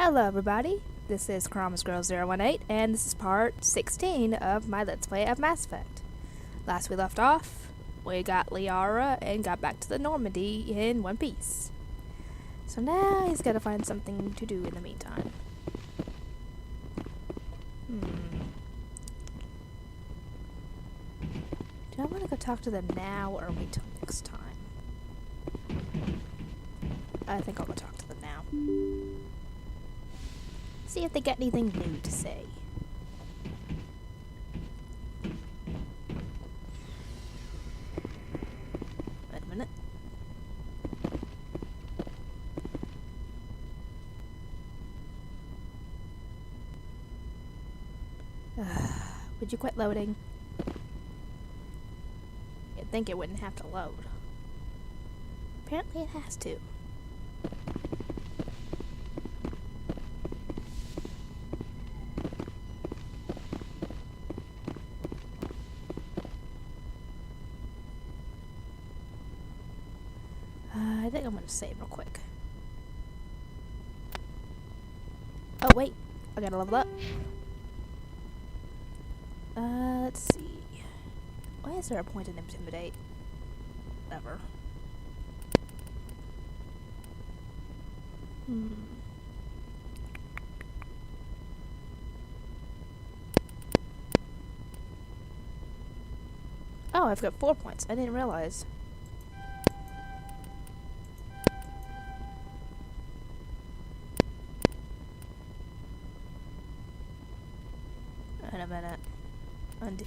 Hello everybody, this is KaramasGirl018 and this is part 16 of my Let's Play of Mass Effect. Last we left off, we got Liara and got back to the Normandy in one piece. So now he's gotta find something to do in the meantime. Do I want to go talk to them now or wait till next time? I think I'll go talk to them now. See if they get anything new to say. Wait a minute. Would you quit loading? You'd think it wouldn't have to load. Apparently it has to. I think I'm gonna save real quick. Oh wait, I gotta level up. Let's see. Why is there a point in Intimidate? Never. Oh, I've got 4 points. I didn't realize. In a minute. Undo.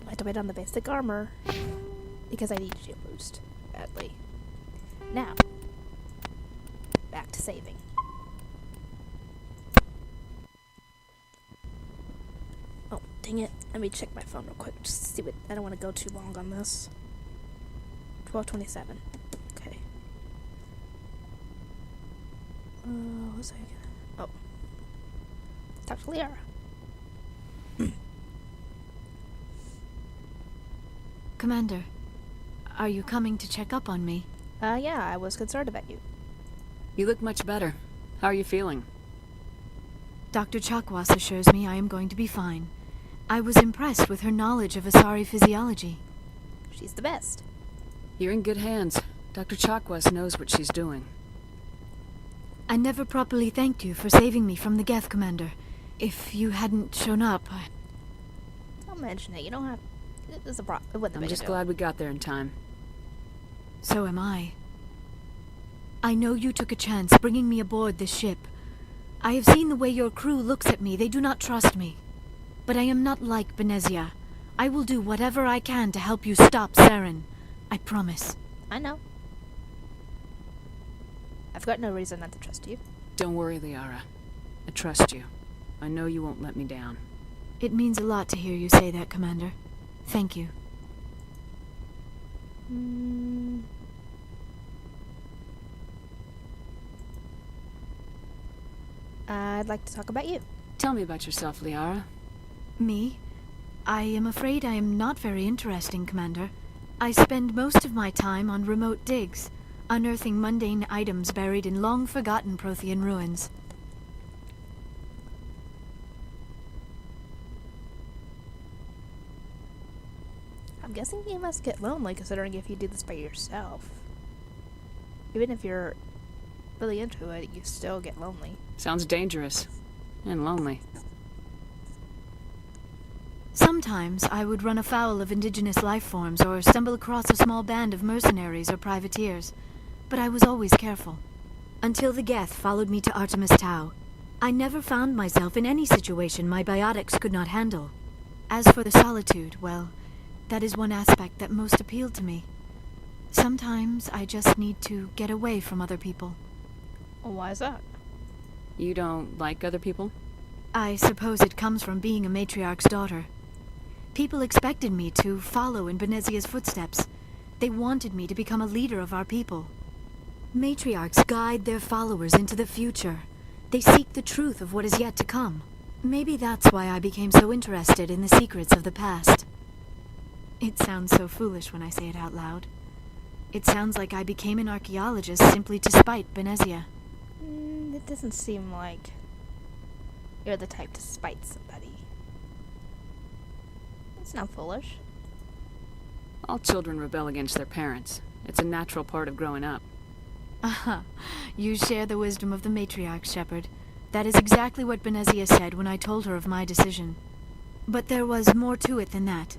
I have to wait on the basic armor because I need a shield boost badly. Now, back to saving. Oh, dang it. Let me check my phone real quick just to see what. I don't want to go too long on this. 12:27. Okay. What was I gonna. Oh. Talk to Liara. Commander, are you coming to check up on me? Yeah, I was concerned about you. You look much better. How are you feeling? Dr. Chakwas assures me I am going to be fine. I was impressed with her knowledge of Asari physiology. She's the best. You're in good hands. Dr. Chakwas knows what she's doing. I never properly thanked you for saving me from the Geth, Commander. If you hadn't shown up, Don't mention it. You don't have... It's a problem. I'm just glad we got there in time. So am I. I know you took a chance bringing me aboard this ship. I have seen the way your crew looks at me. They do not trust me. But I am not like Benezia. I will do whatever I can to help you stop Saren. I promise. I know. I've got no reason not to trust you. Don't worry, Liara. I trust you. I know you won't let me down. It means a lot to hear you say that, Commander. Thank you. I'd like to talk about you. Tell me about yourself, Liara. Me? I am afraid I am not very interesting, Commander. I spend most of my time on remote digs, unearthing mundane items buried in long-forgotten Prothean ruins. I'm guessing you must get lonely, considering if you do this by yourself. Even if you're really into it, you still get lonely. Sounds dangerous. And lonely. Sometimes I would run afoul of indigenous life forms or stumble across a small band of mercenaries or privateers, but I was always careful. Until the Geth followed me to Artemis Tau, I never found myself in any situation my biotics could not handle. As for the solitude, well, that is one aspect that most appealed to me. Sometimes I just need to get away from other people. Well, why is that? You don't like other people? I suppose it comes from being a matriarch's daughter. People expected me to follow in Benezia's footsteps. They wanted me to become a leader of our people. Matriarchs guide their followers into the future. They seek the truth of what is yet to come. Maybe that's why I became so interested in the secrets of the past. It sounds so foolish when I say it out loud. It sounds like I became an archaeologist simply to spite Benezia. It doesn't seem like you're the type to spite somebody. It's not foolish. All children rebel against their parents. It's a natural part of growing up. Aha, you share the wisdom of the matriarch, Shepherd. That is exactly what Benezia said when I told her of my decision. But there was more to it than that.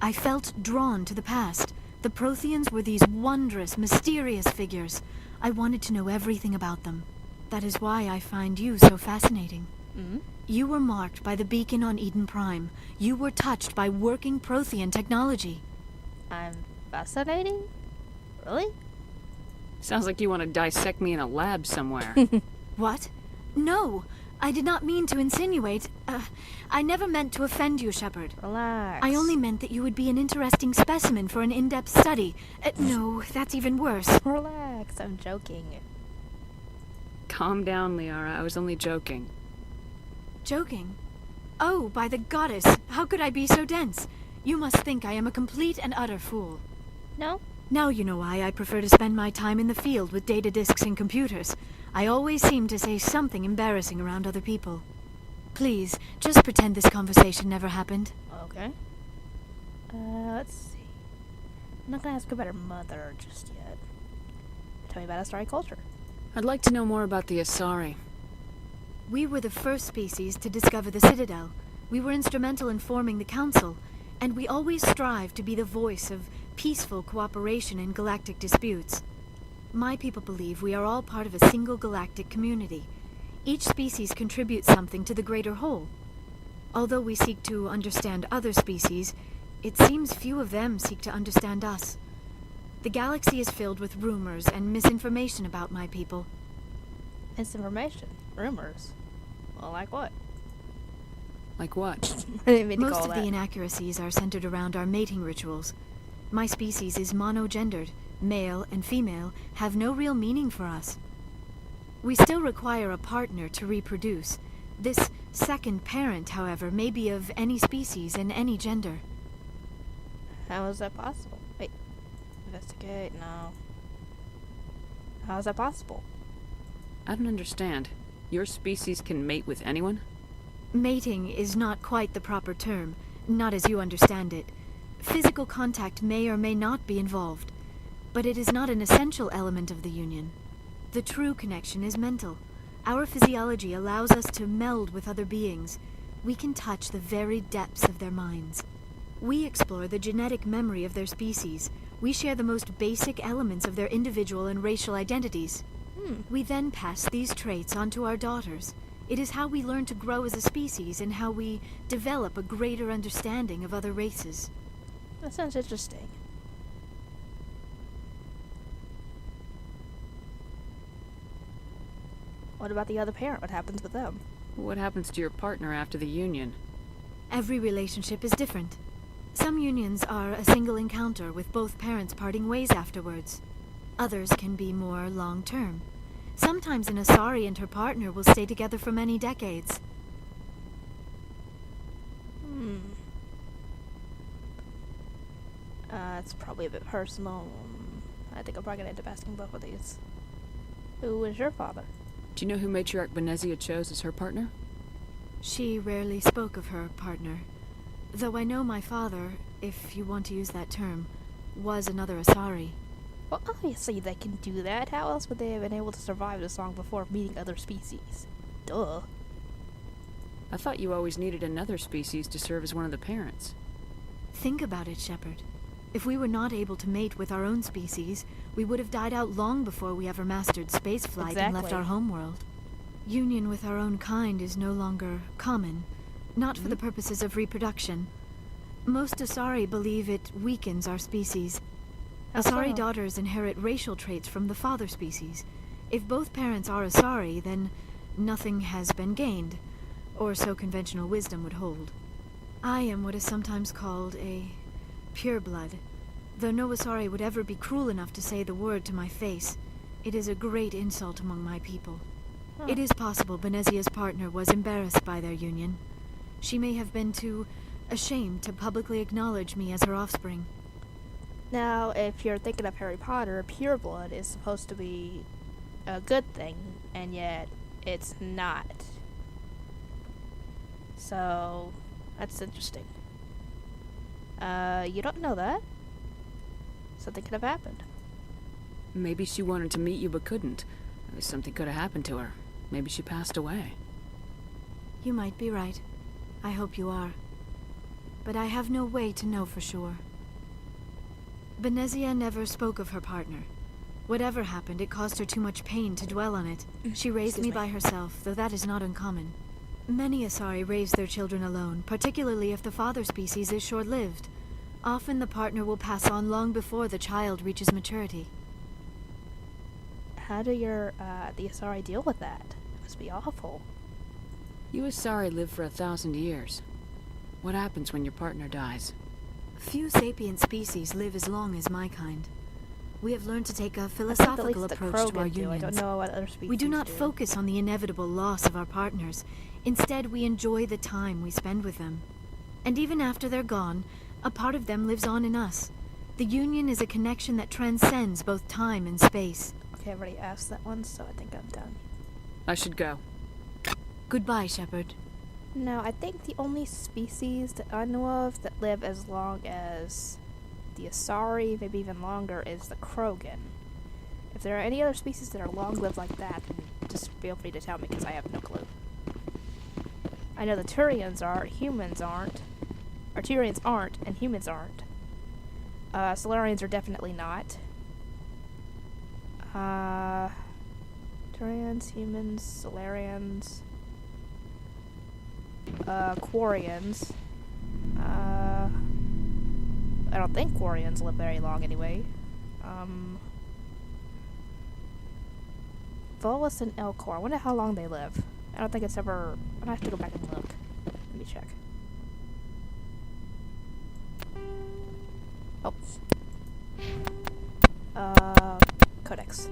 I felt drawn to the past. The Protheans were these wondrous, mysterious figures. I wanted to know everything about them. That is why I find you so fascinating. You were marked by the beacon on Eden Prime. You were touched by working Prothean technology. I'm fascinating? Really? Sounds like you want to dissect me in a lab somewhere. What? No, I did not mean to insinuate. I never meant to offend you, Shepherd. Relax. I only meant that you would be an interesting specimen for an in-depth study. No, that's even worse. Relax, I'm joking. Calm down, Liara. I was only joking. Joking? Oh, by the goddess, how could I be so dense? You must think I am a complete and utter fool. No? Now you know why I prefer to spend my time in the field with data disks and computers. I always seem to say something embarrassing around other people. Please, just pretend this conversation never happened. Okay. Let's see. I'm not gonna ask about her mother just yet. Tell me about Asari culture. I'd like to know more about the Asari. We were the first species to discover the Citadel. We were instrumental in forming the Council, and we always strive to be the voice of peaceful cooperation in galactic disputes. My people believe we are all part of a single galactic community. Each species contributes something to the greater whole. Although we seek to understand other species, it seems few of them seek to understand us. The galaxy is filled with rumors and misinformation about my people. Misinformation? Rumors? Well, like what? Like what? I didn't mean to Most call of that. the inaccuracies are centered around our mating rituals. My species is monogendered. Male and female have no real meaning for us. We still require a partner to reproduce. This second parent, however, may be of any species and any gender. How is that possible? Wait. Investigate? No. How is that possible? I don't understand. Your species can mate with anyone? Mating is not quite the proper term, not as you understand it. Physical contact may or may not be involved, but it is not an essential element of the union. The true connection is mental. Our physiology allows us to meld with other beings. We can touch the very depths of their minds. We explore the genetic memory of their species. We share the most basic elements of their individual and racial identities. We then pass these traits on to our daughters. It is how we learn to grow as a species and how we develop a greater understanding of other races. That sounds interesting. What about the other parent? What happens with them? What happens to your partner after the union? Every relationship is different. Some unions are a single encounter with both parents parting ways afterwards. Others can be more long-term. Sometimes an Asari and her partner will stay together for many decades. It's probably a bit personal. I think I'm probably gonna end up asking both of these. Who is your father? Do you know who Matriarch Benezia chose as her partner? She rarely spoke of her partner. Though I know my father, if you want to use that term, was another Asari. Well, obviously they can do that. How else would they have been able to survive this long before meeting other species? Duh. I thought you always needed another species to serve as one of the parents. Think about it, Shepherd. If we were not able to mate with our own species, we would have died out long before we ever mastered spaceflight and left Exactly. our homeworld. Union with our own kind is no longer common, not for the purposes of reproduction. Most Asari believe it weakens our species. Asari so? daughters inherit racial traits from the father species. If both parents are Asari, then nothing has been gained, or so conventional wisdom would hold. I am what is sometimes called a pureblood, though no Asari would ever be cruel enough to say the word to my face. It is a great insult among my people. It is possible Benezia's partner was embarrassed by their union. She may have been too ashamed to publicly acknowledge me as her offspring. Now, if you're thinking of Harry Potter, pureblood is supposed to be a good thing, and yet it's not. So, that's interesting. You don't know that? Something could have happened. Maybe she wanted to meet you but couldn't. Maybe something could have happened to her. Maybe she passed away. You might be right. I hope you are. But I have no way to know for sure. Benezia never spoke of her partner. Whatever happened, it caused her too much pain to dwell on it. She raised me by herself, though that is not uncommon. Many Asari raise their children alone, particularly if the father species is short-lived. Often the partner will pass on long before the child reaches maturity. How do the Asari deal with that? It must be awful. You Asari live for 1,000 years. What happens when your partner dies? Few sapient species live as long as my kind. We have learned to take a philosophical approach to our unions. I don't know what other species We do not focus on the inevitable loss of our partners. Instead, we enjoy the time we spend with them. And even after they're gone, a part of them lives on in us. The union is a connection that transcends both time and space. Okay, I've already asked that one, so I think I'm done. I should go. Goodbye, Shepard. Now, I think the only species that I know of that live as long as the Asari, maybe even longer, is the Krogan. If there are any other species that are long-lived like that, then just feel free to tell me, because I have no clue. I know the Turians are, humans aren't. Or Turians aren't, and humans aren't. Solarians are definitely not. Turians, humans, Solarians... Quarians. I don't think Quarians live very long anyway. Volus and Elcor. I wonder how long they live. I don't think it's ever... I might have to go back and look. Let me check. Oh. Codex.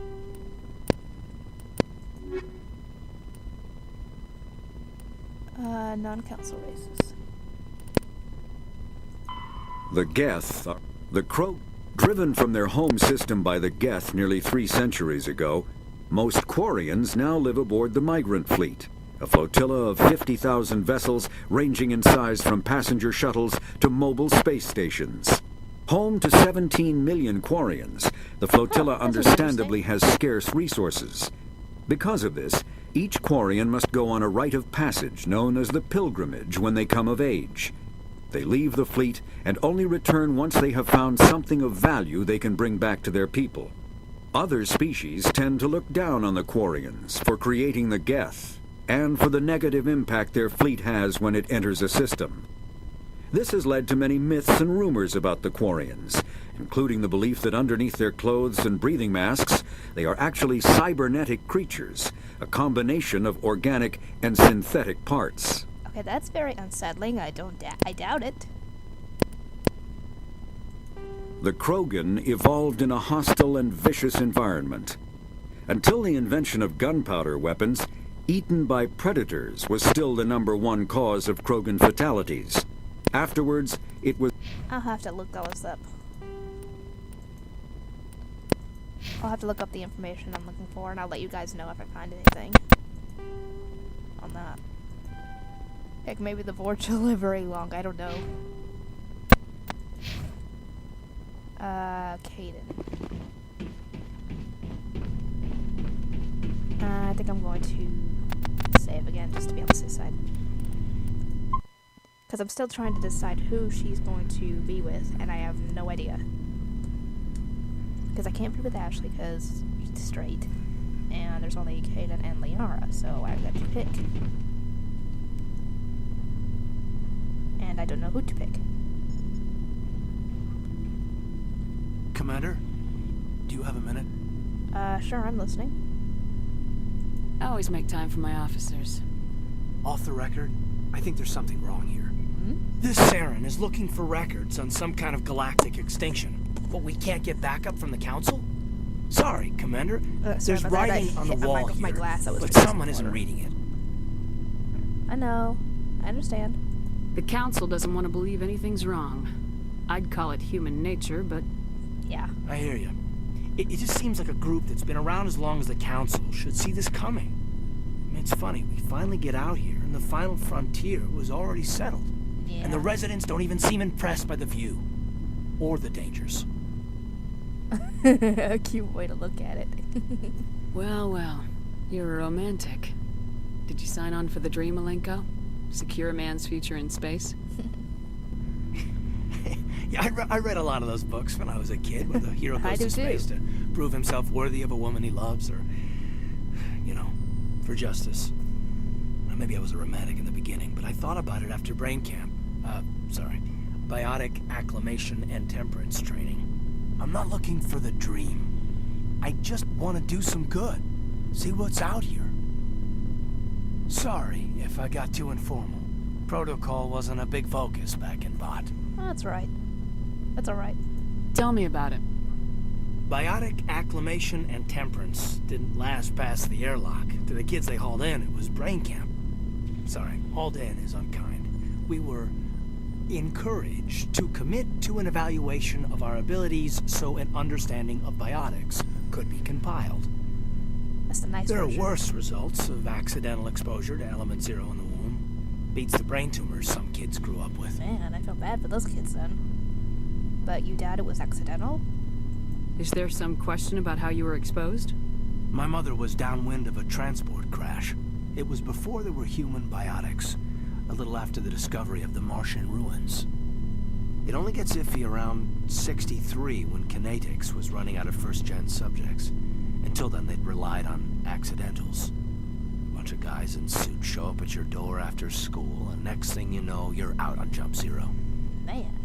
Non-council races. The Geth, driven from their home system by the Geth nearly 3 centuries ago, most Quarians now live aboard the migrant fleet, a flotilla of 50,000 vessels ranging in size from passenger shuttles to mobile space stations. Home to 17 million Quarians, the flotilla understandably has scarce resources. Because of this, each Quarian must go on a rite of passage known as the pilgrimage when they come of age. They leave the fleet and only return once they have found something of value they can bring back to their people. Other species tend to look down on the Quarians for creating the Geth, and for the negative impact their fleet has when it enters a system. This has led to many myths and rumors about the Quarians, including the belief that underneath their clothes and breathing masks, they are actually cybernetic creatures, a combination of organic and synthetic parts. Okay, that's very unsettling. I doubt it. The Krogan evolved in a hostile and vicious environment. Until the invention of gunpowder weapons, eaten by predators was still the #1 cause of Krogan fatalities. Afterwards, it was... I'll have to look all this up. I'll have to look up the information I'm looking for, and I'll let you guys know if I find anything on that. Heck, maybe the Vorge will live very long, I don't know. Caden. I think I'm going to save again, just to be on the safe side. Because I'm still trying to decide who she's going to be with, and I have no idea. Because I can't be with Ashley because she's straight. And there's only Kaden and Liara, so I've got to pick. And I don't know who to pick. Commander, do you have a minute? Sure, I'm listening. I always make time for my officers. Off the record, I think there's something wrong here. This Saren is looking for records on some kind of galactic extinction, but we can't get backup from the Council? Sorry, Commander. Sorry There's about that. writing I on the hit a wall mic with my here, glass. I was but drinking someone some isn't water. reading it. I know. I understand. The Council doesn't want to believe anything's wrong. I'd call it human nature, but Yeah. I hear you. It just seems like a group that's been around as long as the Council should see this coming. I mean, it's funny, we finally get out here, and the final frontier was already settled. Yeah. And the residents don't even seem impressed by the view. Or the dangers. A cute way to look at it. well, well. You're a romantic. Did you sign on for the dream, Malenko? Secure a man's future in space? Yeah, I read a lot of those books when I was a kid, where the hero I goes do to space too. to prove himself worthy of a woman he loves, or, for justice. Or maybe I was a romantic in the beginning, but I thought about it after brain camp. Biotic acclimation and temperance training. I'm not looking for the dream. I just want to do some good. See what's out here. Sorry if I got too informal. Protocol wasn't a big focus back in Bot. Oh, that's right. That's alright. Tell me about it. Biotic acclimation and temperance didn't last past the airlock. To the kids they hauled in, it was brain camp. Sorry, hauled in is unkind. We were encouraged to commit to an evaluation of our abilities so an understanding of biotics could be compiled. That's the nice There are version. worse results of accidental exposure to element 0 in the womb. Beats the brain tumors some kids grew up with. Man, I feel bad for those kids then. But you doubt it was accidental? Is there some question about how you were exposed? My mother was downwind of a transport crash. It was before there were human biotics, a little after the discovery of the Martian ruins. It only gets iffy around 63 when Kinetics was running out of first-gen subjects. Until then, they'd relied on accidentals. Bunch of guys in suits show up at your door after school, and next thing you know, you're out on Jump Zero. Man.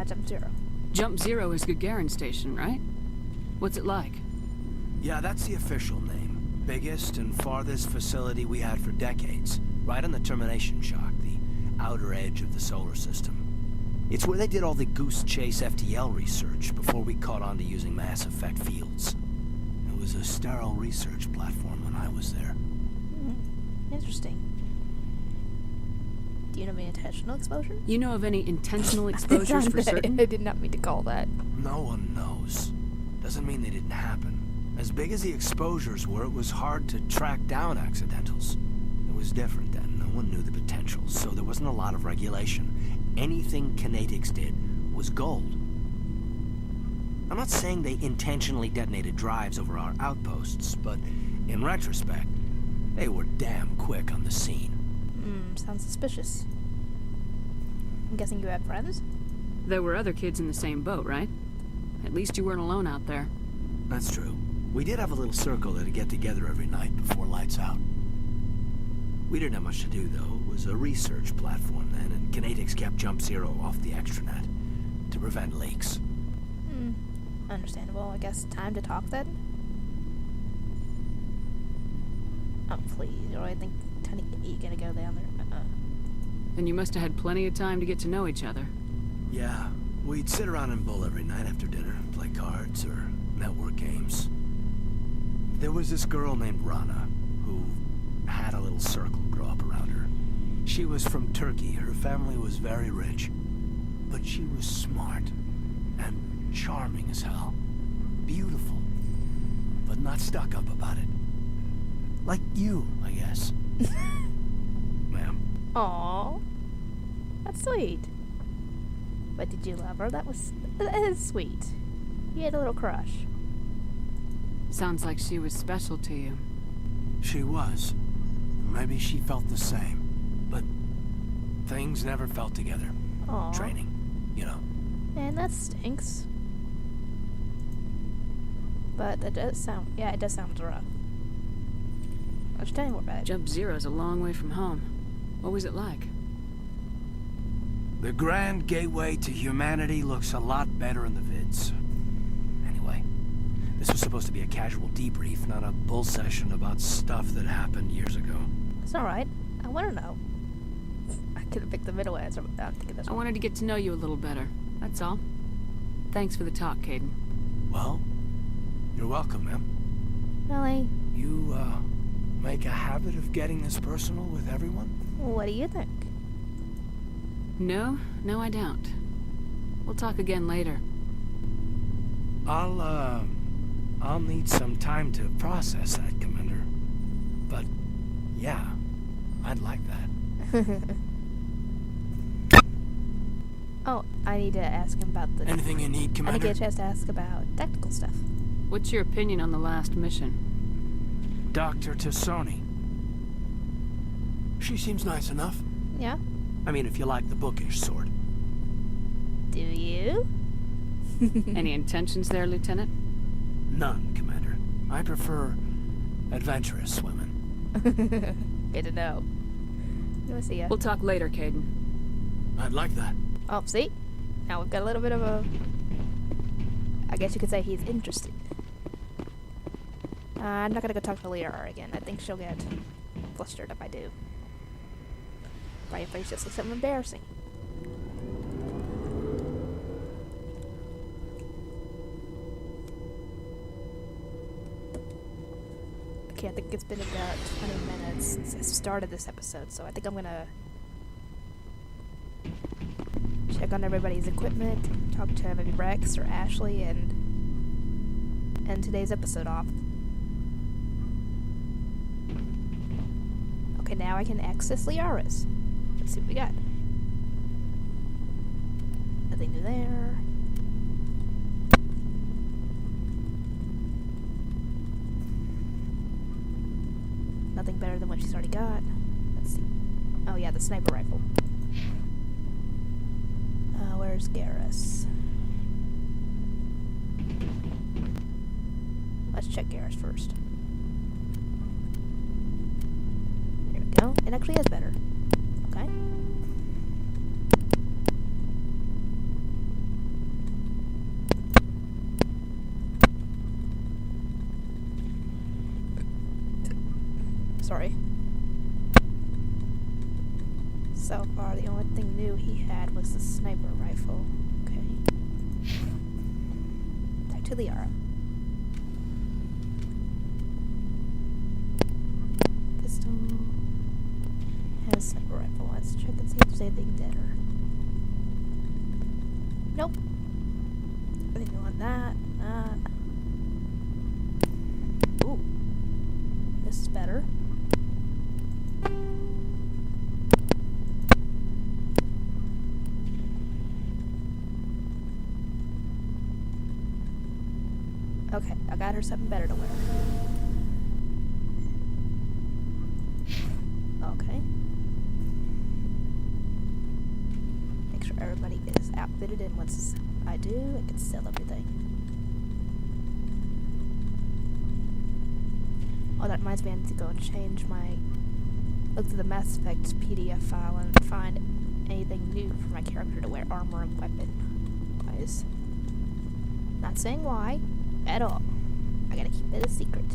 Jump Zero. Jump Zero is Gagarin Station, right? What's it like? Yeah, that's the official name. Biggest and farthest facility we had for decades. Right on the termination shock, the outer edge of the solar system. It's where they did all the Goose Chase FTL research before we caught on to using mass effect fields. It was a sterile research platform when I was there. Interesting. Do you know of any intentional exposure? You know of any intentional exposures for certain? I did not mean to call that. No one knows. Doesn't mean they didn't happen. As big as the exposures were, it was hard to track down accidentals. It was different then. No one knew the potential, so there wasn't a lot of regulation. Anything Kinetics did was gold. I'm not saying they intentionally detonated drives over our outposts, but in retrospect, they were damn quick on the scene. Sounds suspicious. I'm guessing you had friends? There were other kids in the same boat, right? At least you weren't alone out there. That's true. We did have a little circle that'd get together every night before lights out. We didn't have much to do, though. It was a research platform then, and Kinetics kept Jump Zero off the extranet to prevent leaks. Understandable. I guess time to talk then? Oh, please. You really think you're gonna go down there? Then you must have had plenty of time to get to know each other. Yeah, we'd sit around and bull every night after dinner, play cards or network games. There was this girl named Rana, who had a little circle grow up around her. She was from Turkey. Her family was very rich. But she was smart and charming as hell. Beautiful, but not stuck up about it. Like you, I guess. Ma'am. Aww. That's sweet. But did you love her? That is sweet. You had a little crush. Sounds like she was special to you. She was. Maybe she felt the same. But things never felt together. Aww. Training, you know. Man, that stinks. But that does sound... Yeah, it does sound rough. I'll just tell you more about it. Jump Zero's a long way from home. What was it like? The grand gateway to humanity looks a lot better in the vids. Anyway, this was supposed to be a casual debrief, not a bull session about stuff that happened years ago. It's alright. I want to know. I could have picked the middle answer, but I'm thinking this I one. wanted to get to know you a little better. That's all. Thanks for the talk, Caden. Well, you're welcome, ma'am. Really? You, make a habit of getting this personal with everyone? What do you think? No, I don't. We'll talk again later. I'll need some time to process that, Commander. But, yeah, I'd like that. Oh, I need to ask him about the... Anything you need, I need to Commander? get a chance to ask about tactical stuff. What's your opinion on the last mission? Dr. Tassoni. She seems nice enough. Yeah? I mean, if you like the bookish sort. Do you? Any intentions there, Lieutenant? None, Commander. I prefer adventurous women. Good to know. Let me see ya. We'll talk later, Caden. I'd like that. Oh, see? Now we've got a little bit of a... I guess you could say he's interested. I'm not gonna go talk to Liara again. I think she'll get flustered if I do. Right, if I just say something embarrassing. Okay, I think it's been about 20 minutes since I started this episode, so I think I'm gonna check on everybody's equipment, talk to maybe Rex or Ashley, and end today's episode off. Okay, now I can access Liara's. Let's see what we got. Nothing new there. Nothing better than what she's already got. Let's see. Oh yeah, the sniper rifle. Where's Garrus? Let's check Garrus first. There we go. It actually is better. Okay. Sorry. So far, the only thing new he had was the sniper rifle. Okay. Back to Liara. Pistol. And sniper rifle. Let's check and see if there's anything deader. Nope. Nothing new on that. Ooh. This is better. Okay, I got her something better to wear. Okay. Make sure everybody is outfitted, and once I do, I can sell everything. Oh, that reminds me, I need to go and change my... Look through the Mass Effect PDF file and find anything new for my character to wear armor and weapon-wise. Not saying why. At all. I gotta keep it a secret.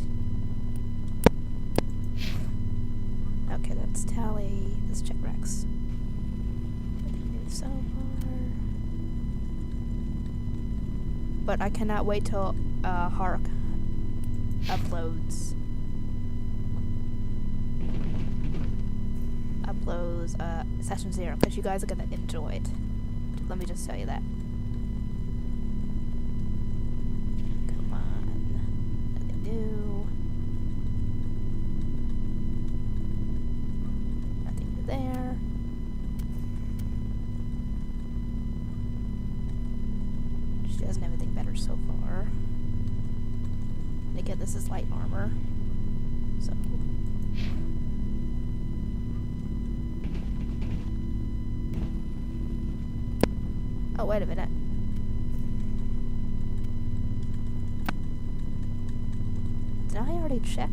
Okay, that's Tally. Let's check Rex. Nothing new so far. But I cannot wait till Hark uploads Session 0, because you guys are gonna enjoy it. Let me just tell you that. Nothing new there. She doesn't have anything better so far. And again, this is light armor. So. Oh, wait a minute. Did I already check?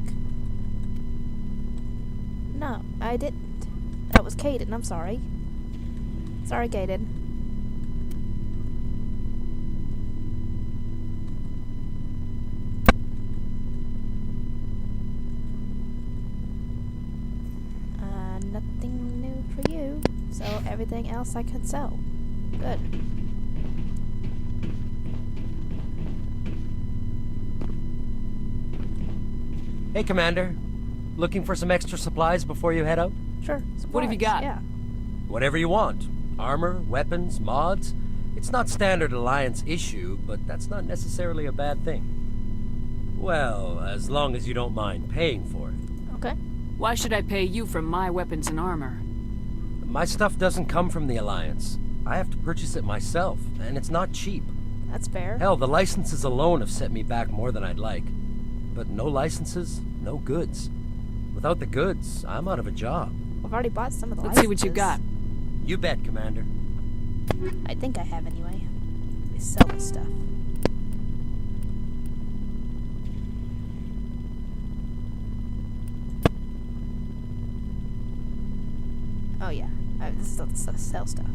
No, I didn't. That was Caden, I'm sorry. Sorry, Caden. Nothing new for you. So everything else I can sell. Good. Hey, Commander. Looking for some extra supplies before you head out? Sure. What have you supplies, got? Yeah. Whatever you want. Armor, weapons, mods. It's not standard Alliance issue, but that's not necessarily a bad thing. Well, as long as you don't mind paying for it. Okay. Why should I pay you for my weapons and armor? My stuff doesn't come from the Alliance. I have to purchase it myself, and it's not cheap. That's fair. Hell, the licenses alone have set me back more than I'd like. But no licenses, no goods. Without the goods, I'm out of a job. I've already bought some of the Let's see what you got. You bet, Commander. I think I have anyway. We sell this stuff. Oh yeah, this is the sell stuff.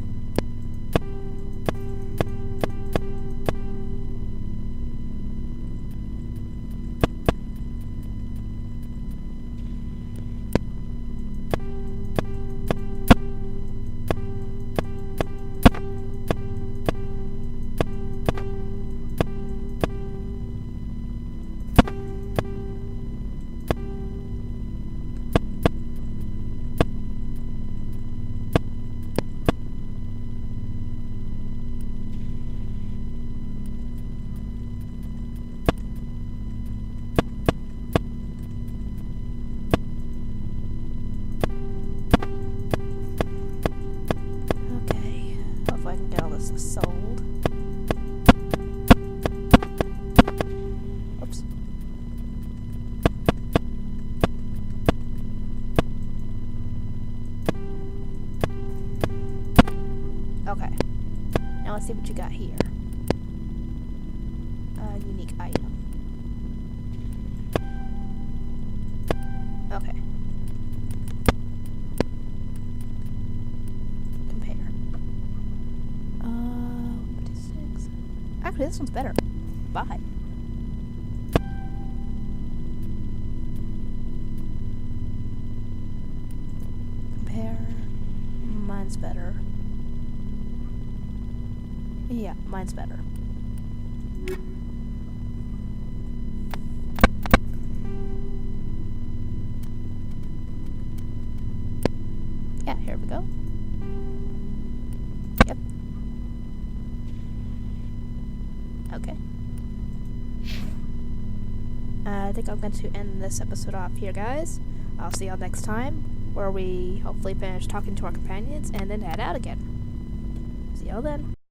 Sold. Oops. Okay. Now let's see what you got here. Unique item. Okay. Actually, this one's better. Buy. Compare. Mine's better. Yeah, mine's better. Yeah, here we go. Yep. Okay. I think I'm going to end this episode off here, guys. I'll see y'all next time, where we hopefully finish talking to our companions and then head out again. See y'all then.